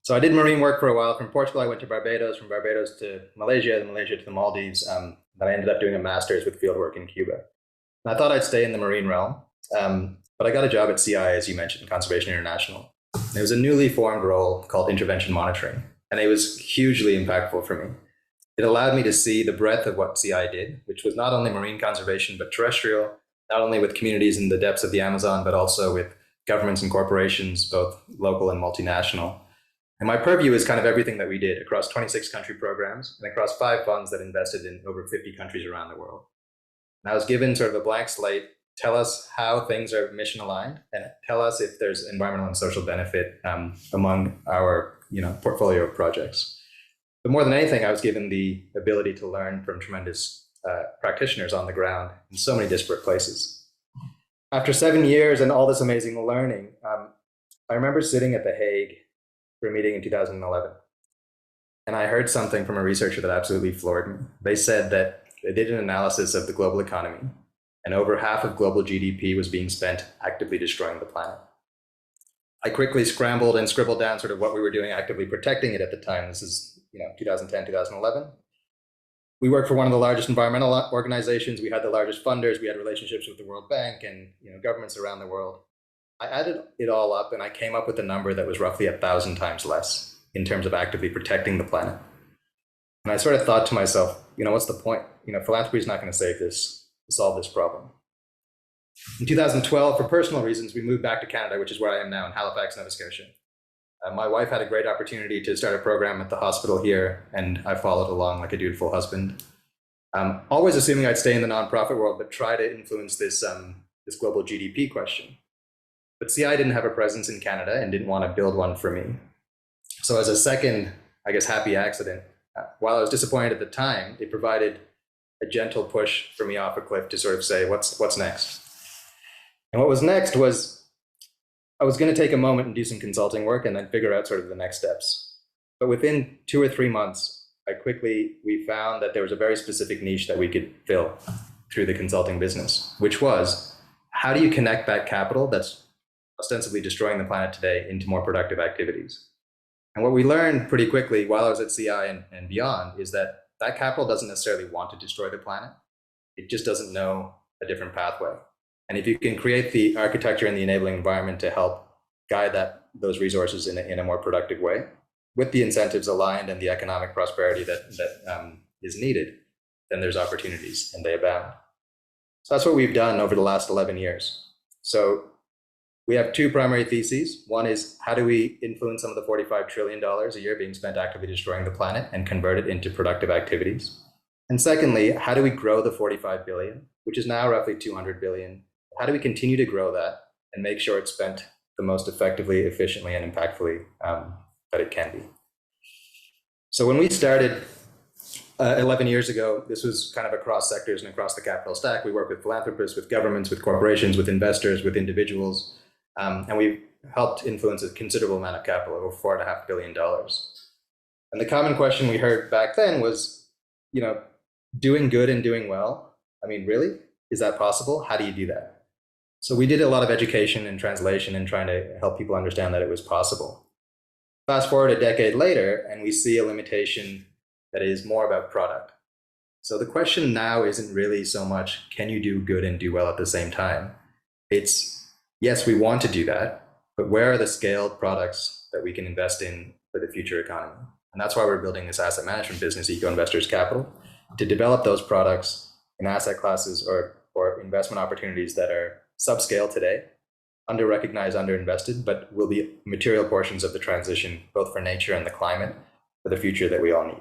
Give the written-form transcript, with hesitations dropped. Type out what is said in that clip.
So I did marine work for a while. From Portugal, I went to Barbados, from Barbados to Malaysia, then Malaysia to the Maldives. Then I ended up doing a master's with fieldwork in Cuba. And I thought I'd stay in the marine realm, but I got a job at CI, as you mentioned, Conservation International. It was a newly formed role called intervention monitoring, and it was hugely impactful for me. It allowed me to see the breadth of what CI did, which was not only marine conservation, but terrestrial, not only with communities in the depths of the Amazon, but also with governments and corporations, both local and multinational. And my purview is kind of everything that we did across 26 country programs and across 5 funds that invested in over 50 countries around the world. And I was given sort of a blank slate, tell us how things are mission aligned and tell us if there's environmental and social benefit among our portfolio of projects. But more than anything, I was given the ability to learn from tremendous practitioners on the ground in so many disparate places. After 7 years and all this amazing learning, I remember sitting at The Hague for a meeting in 2011. And I heard something from a researcher that absolutely floored me. They said that they did an analysis of the global economy, and over half of global GDP was being spent actively destroying the planet. I quickly scrambled and scribbled down sort of what we were doing actively protecting it at the time. This is 2010, 2011. We worked for one of the largest environmental organizations. We had the largest funders. We had relationships with the World Bank and governments around the world. I added it all up and I came up with a number that was roughly 1,000 times less in terms of actively protecting the planet. And I sort of thought to myself, what's the point? Philanthropy is not going to solve this problem. In 2012, for personal reasons, we moved back to Canada, which is where I am now in Halifax, Nova Scotia. My wife had a great opportunity to start a program at the hospital here, and I followed along like a dutiful husband. Always assuming I'd stay in the nonprofit world, but try to influence this global GDP question. But CI didn't have a presence in Canada and didn't want to build one for me. So as a second, happy accident, while I was disappointed at the time, it provided a gentle push for me off a cliff to sort of say, what's next? And what was next was I was going to take a moment and do some consulting work and then figure out sort of the next steps. But within 2 or 3 months, we found that there was a very specific niche that we could fill through the consulting business, which was how do you connect that capital that's ostensibly destroying the planet today into more productive activities? And what we learned pretty quickly while I was at CI and beyond is that capital doesn't necessarily want to destroy the planet. It just doesn't know a different pathway. And if you can create the architecture and the enabling environment to help guide those resources in a more productive way, with the incentives aligned and the economic prosperity that is needed, then there's opportunities and they abound. So that's what we've done over the last 11 years. So we have 2 primary theses. One is how do we influence some of the $45 trillion a year being spent actively destroying the planet and convert it into productive activities? And secondly, how do we grow the 45 billion, which is now roughly 200 billion? How do we continue to grow that and make sure it's spent the most effectively, efficiently, and impactfully that it can be? So when we started 11 years ago, this was kind of across sectors and across the capital stack. We work with philanthropists, with governments, with corporations, with investors, with individuals. And we've helped influence a considerable amount of capital, over $4.5 billion. And the common question we heard back then was, doing good and doing well. I mean, really? Is that possible? How do you do that? So we did a lot of education and translation and trying to help people understand that it was possible. Fast forward a decade later, and we see a limitation that is more about product. So the question now isn't really so much, can you do good and do well at the same time? It's, yes, we want to do that, but where are the scaled products that we can invest in for the future economy? And that's why we're building this asset management business, EcoAdvisor's Capital, to develop those products in asset classes or investment opportunities that are subscale today, under-recognized, under-invested, but will be material portions of the transition, both for nature and the climate, for the future that we all need.